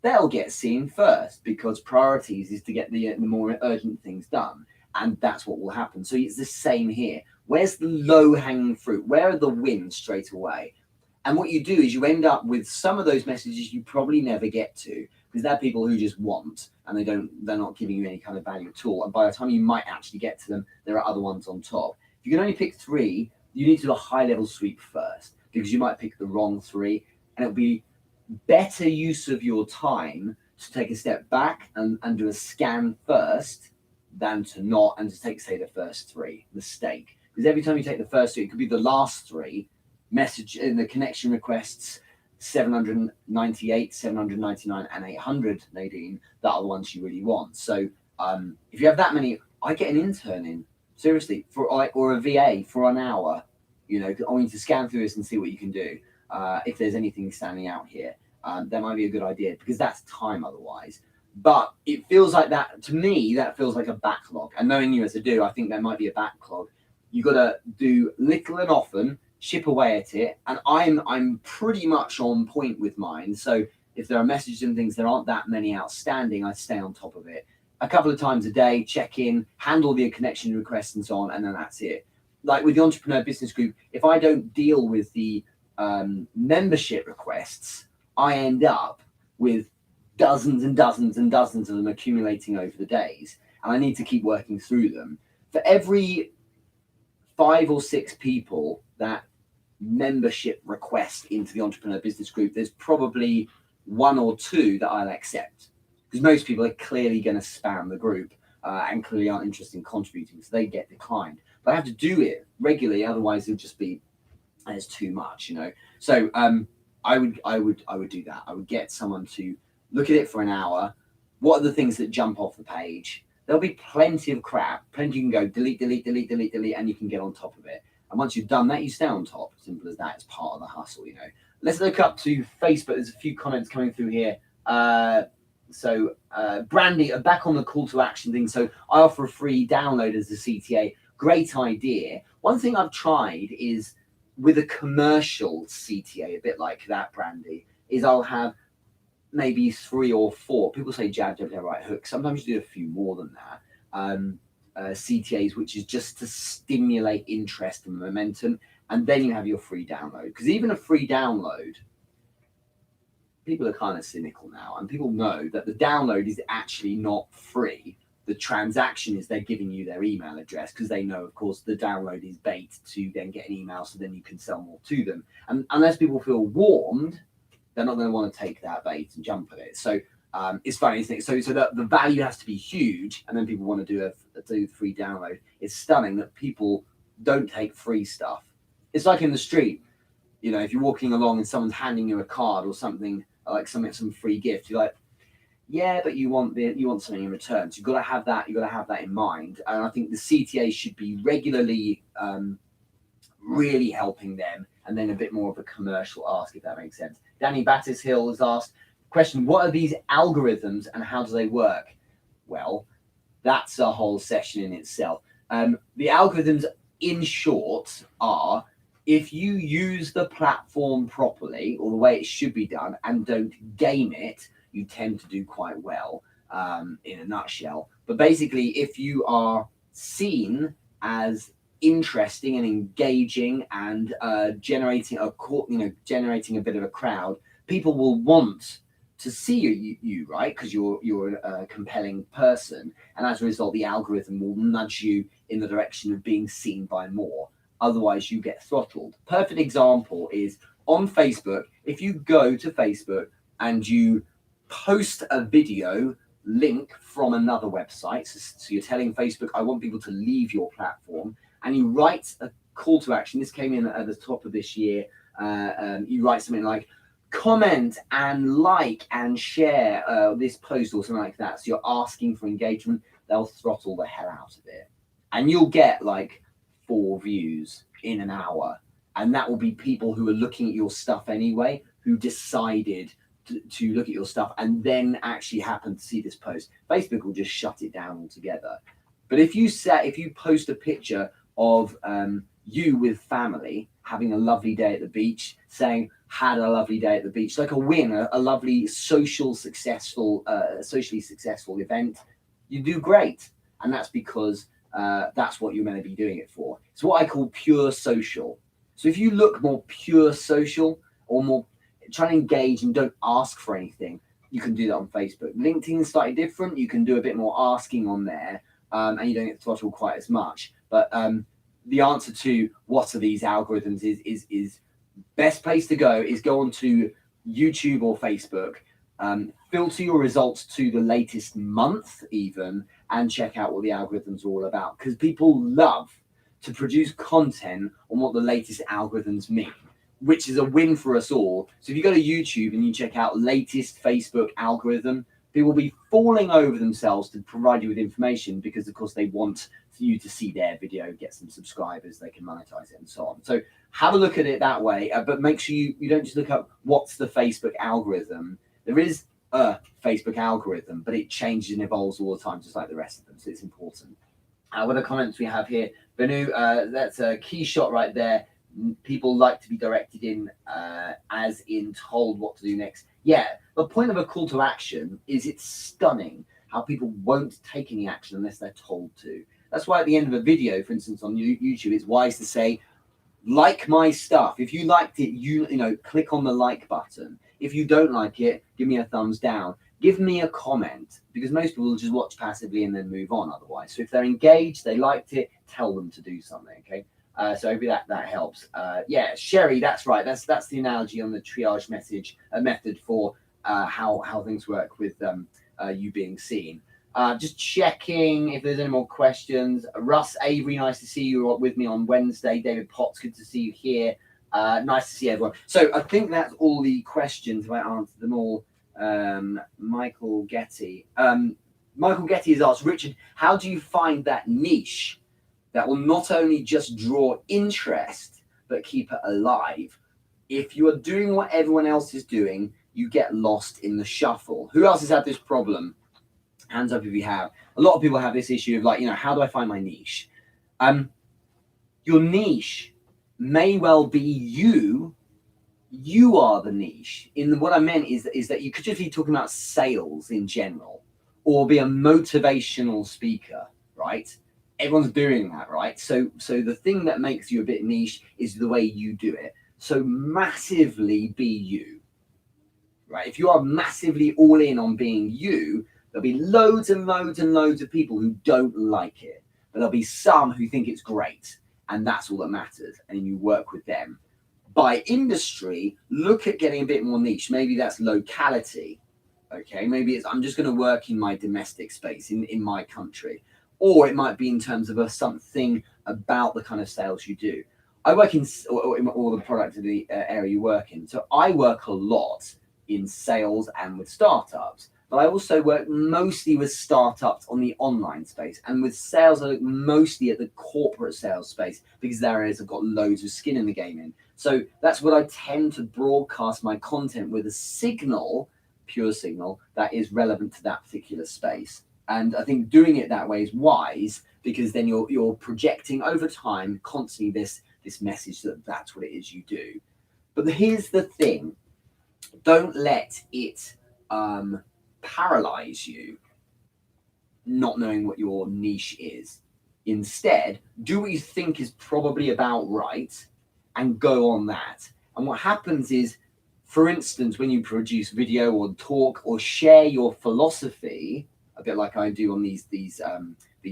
they'll get seen first, because priorities is to get the more urgent things done. And that's what will happen. So it's the same here. Where's the low-hanging fruit? Where are the wins straight away? And what you do is you end up with some of those messages you probably never get to, because they're people who just want, and they're not giving you any kind of value at all. And by the time you might actually get to them, there are other ones on top. If you can only pick 3, you need to do a high-level sweep first, because you might pick the wrong 3, and it'll be better use of your time to take a step back and do a scan first than to not, and to take, say, the first 3. Mistake. Because every time you take the first 3, it could be the last 3 message in the connection requests, 798, 799, and 800, Nadine, that are the ones you really want. So if you have that many, I get an intern in, seriously, or a VA for an hour. I want you to scan through this and see what you can do. If there's anything standing out here, that might be a good idea, because that's time otherwise. But it feels like that, to me, that feels like a backlog. And knowing you as I do, I think there might be a backlog. You got to do little and often, chip away at it. And I'm pretty much on point with mine. So if there are messages and things, there aren't that many outstanding, I stay on top of it. A couple of times a day, check in, handle the connection requests and so on, and then that's it. Like with the Entrepreneur Business Group, if I don't deal with the membership requests, I end up with dozens and dozens and dozens of them accumulating over the days, and I need to keep working through them. For every 5 or 6 people that membership request into the Entrepreneur Business Group, there's probably 1 or 2 that I'll accept, because most people are clearly going to spam the group and clearly aren't interested in contributing, so they get declined. But I have to do it regularly, otherwise it'll just be, there's too much, So I would do that. I would get someone to look at it for an hour. What are the things that jump off the page? There'll be plenty of crap. Plenty you can go delete, and you can get on top of it. And once you've done that, you stay on top. Simple as that. It's part of the hustle, Let's look up to Facebook. There's a few comments coming through here. Brandy, back on the call to action thing. So I offer a free download as a CTA. Great idea. One thing I've tried is with a commercial CTA, a bit like that, Brandy, is I'll have maybe 3 or 4. People say jab, right hook. Sometimes you do a few more than that. CTAs, which is just to stimulate interest and momentum. And then you have your free download. Because even a free download, people are kind of cynical now, and people know that the download is actually not free. The transaction is they're giving you their email address because they know, of course, the download is bait to then get an email, so then you can sell more to them. And unless people feel warmed, they're not going to want to take that bait and jump at it. So it's funny, isn't it? So that the value has to be huge, and then people want to do a free download. It's stunning that people don't take free stuff. It's like in the street, you know, if you're walking along and someone's handing you a card or something like some free gift, you're like, yeah, but you want something in return. So you've got to have that. You've got to have that in mind. And I think the CTA should be regularly really helping them, and then a bit more of a commercial ask, if that makes sense. Danny Battis Hill has asked, question, what are these algorithms and how do they work? Well, that's a whole session in itself. The algorithms, in short, are if you use the platform properly, or the way it should be done, and don't game it, you tend to do quite well, in a nutshell. But basically, if you are seen as interesting and engaging and generating a bit of a crowd, people will want to see you, right? Because you're a compelling person, and as a result, the algorithm will nudge you in the direction of being seen by more. Otherwise, you get throttled. Perfect example is on Facebook. If you go to Facebook and you post a video link from another website, so you're telling Facebook, I want people to leave your platform, and you write a call to action. This came in at the top of this year. You write something like, comment and like and share this post or something like that. So you're asking for engagement. They'll throttle the hell out of it, and you'll get like 4 views in an hour, and that will be people who are looking at your stuff anyway, who decided to look at your stuff and then actually happen to see this post. Facebook will just shut it down altogether. But if you post a picture of you with family having a lovely day at the beach, saying had a lovely day at the beach, like a win, a lovely socially successful event, you do great. And that's because that's what you're meant to be doing it for. It's what I call pure social. So if you look more pure social, or more trying to engage and don't ask for anything, you can do that on Facebook. LinkedIn is slightly different. You can do a bit more asking on there, and you don't get throttled quite as much. But the answer to what are these algorithms is best place to go is go onto YouTube or Facebook, filter your results to the latest month even, and check out what the algorithms are all about, because people love to produce content on what the latest algorithms mean, which is a win for us all. So if you go to YouTube and you check out latest Facebook algorithm, people will be falling over themselves to provide you with information, because of course they want you to see their video, get some subscribers, they can monetize it and so on. So have a look at it that way, but make sure you don't just look up what's the Facebook algorithm. There is a Facebook algorithm, but it changes and evolves all the time, just like the rest of them. So it's important. What are the comments we have here? Benu, that's a key shot right there. People like to be directed in, as in told what to do next. Yeah, the point of a call to action is it's stunning how people won't take any action unless they're told to. That's why at the end of a video, for instance, on YouTube, it's wise to say, like my stuff. If you liked it, you know, click on the like button. If you don't like it, give me a thumbs down. Give me a comment, because most people will just watch passively and then move on otherwise. So if they're engaged, they liked it, tell them to do something, okay? So hopefully that helps. Yeah, Sherry, that's right. That's the analogy on the triage method for how things work with you being seen. Just checking if there's any more questions. Russ Avery, nice to see you with me on Wednesday. David Potts, good to see you here. Nice to see everyone. So I think that's all the questions. If I answered them all. Michael Getty. Michael Getty has asked, Richard, how do you find that niche that will not only just draw interest, but keep it alive? If you are doing what everyone else is doing, you get lost in the shuffle. Who else has had this problem? Hands up if you have. A lot of people have this issue of like, how do I find my niche? Your niche may well be you. You are the niche. What I meant is that you could just be talking about sales in general, or be a motivational speaker, right? Everyone's doing that, right? So the thing that makes you a bit niche is the way you do it. So massively be you, right? If you are massively all in on being you, there'll be loads and loads and loads of people who don't like it, but there'll be some who think it's great, and that's all that matters. And you work with them. By industry, look at getting a bit more niche. Maybe that's locality. Okay, maybe it's I'm just going to work in my domestic space in my country, or it might be in terms of something about the kind of sales you do. I work in all the product of the area you work in, so I work a lot in sales and with startups. But I also work mostly with startups on the online space, and with sales, I look mostly at the corporate sales space because there areas I've got loads of skin in the game in. So that's what I tend to broadcast my content with, a signal, pure signal, that is relevant to that particular space. And I think doing it that way is wise, because then you're projecting over time constantly this message that that's what it is you do. But here's the thing: don't let it paralyze you not knowing what your niche is. Instead, do what you think is probably about right and go on that. And what happens is, for instance, when you produce video or talk or share your philosophy, a bit like I do on these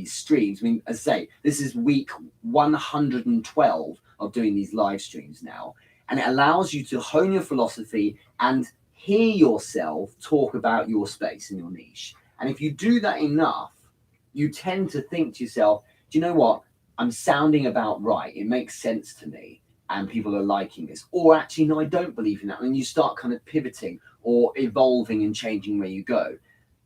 streams. I mean, as I say, this is week 112 of doing these live streams now, and it allows you to hone your philosophy and hear yourself talk about your space and your niche. And if you do that enough, you tend to think to yourself, do you know what? I'm sounding about right. It makes sense to me, and people are liking this. Or actually, no, I don't believe in that. And you start kind of pivoting or evolving and changing where you go.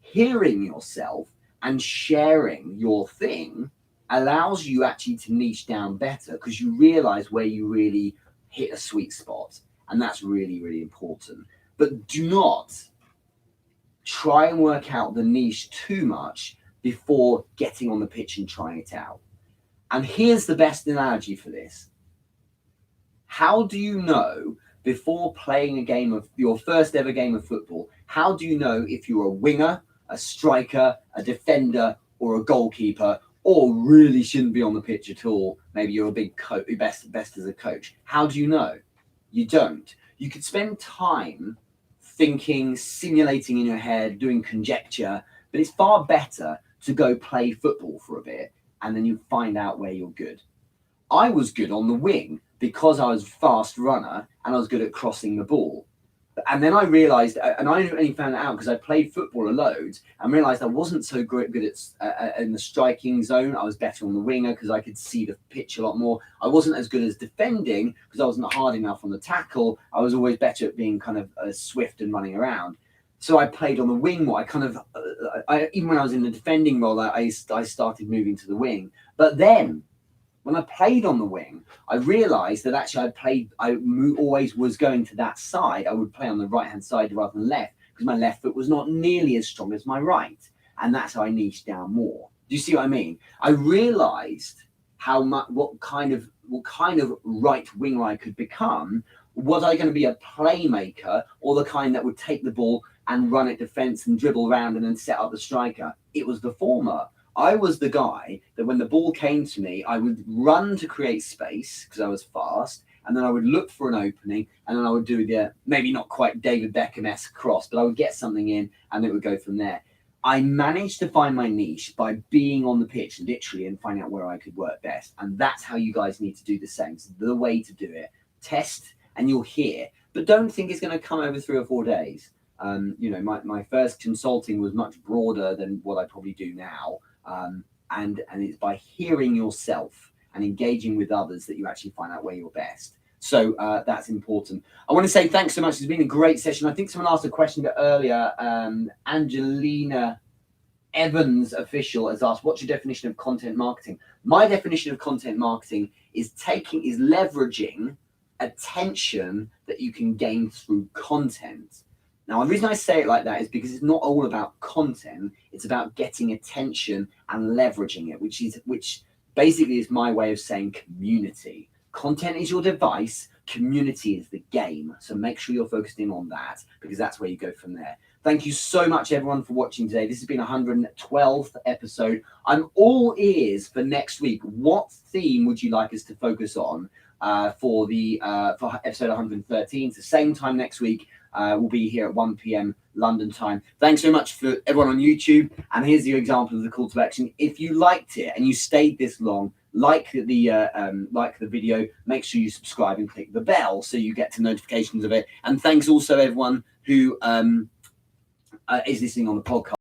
Hearing yourself and sharing your thing allows you actually to niche down better, because you realize where you really hit a sweet spot. And that's really, really important. But do not try and work out the niche too much before getting on the pitch and trying it out. And here's the best analogy for this. How do you know, before playing a game of your first ever game of football, how do you know if you're a winger, a striker, a defender, or a goalkeeper, or really shouldn't be on the pitch at all? Maybe you're a big coach, best as a coach. How do you know? You don't. You could spend time thinking, simulating in your head, doing conjecture, but it's far better to go play football for a bit, and then you find out where you're good. I was good on the wing because I was a fast runner and I was good at crossing the ball. And then I realized, and I only found that out because I played football a load, and realized I wasn't so good at in the striking zone. I was better on the winger because I could see the pitch a lot more. I wasn't as good as defending because I wasn't hard enough on the tackle. I was always better at being kind of swift and running around. So I played on the wing more. I kind of, even when I was in the defending role, I started moving to the wing. But then, when I played on the wing, I realised that actually always was going to that side. I would play on the right-hand side rather than left, because my left foot was not nearly as strong as my right. And that's how I niched down more. Do you see what I mean? I realised how much, what kind of right winger I could become. Was I going to be a playmaker, or the kind that would take the ball and run at defence and dribble around and then set up the striker? It was the former. I was the guy that when the ball came to me, I would run to create space because I was fast, and then I would look for an opening, and then I would do the maybe not quite David Beckham-esque cross, but I would get something in, and it would go from there. I managed to find my niche by being on the pitch, literally, and find out where I could work best. And that's how you guys need to do the same. It's the way to do it. Test, and you'll hear. But don't think it's going to come over 3 or 4 days. My first consulting was much broader than what I probably do now. And it's by hearing yourself and engaging with others that you actually find out where you're best. So that's important. I want to say thanks so much. It's been a great session. I think someone asked a question a bit earlier. Angelina Evans official has asked, what's your definition of content marketing? My definition of content marketing is leveraging attention that you can gain through content. Now, the reason I say it like that is because it's not all about content, it's about getting attention and leveraging it, which basically is my way of saying community. Content is your device, community is the game. So make sure you're focused in on that, because that's where you go from there. Thank you so much, everyone, for watching today. This has been 112th episode. I'm all ears for next week. What theme would you like us to focus on for episode 113? It's the same time next week. We'll be here at 1 p.m. London time. Thanks so much for everyone on YouTube. And here's your example of the call to action. If you liked it and you stayed this long, like the video, make sure you subscribe and click the bell so you get to notifications of it. And thanks also everyone who is listening on the podcast.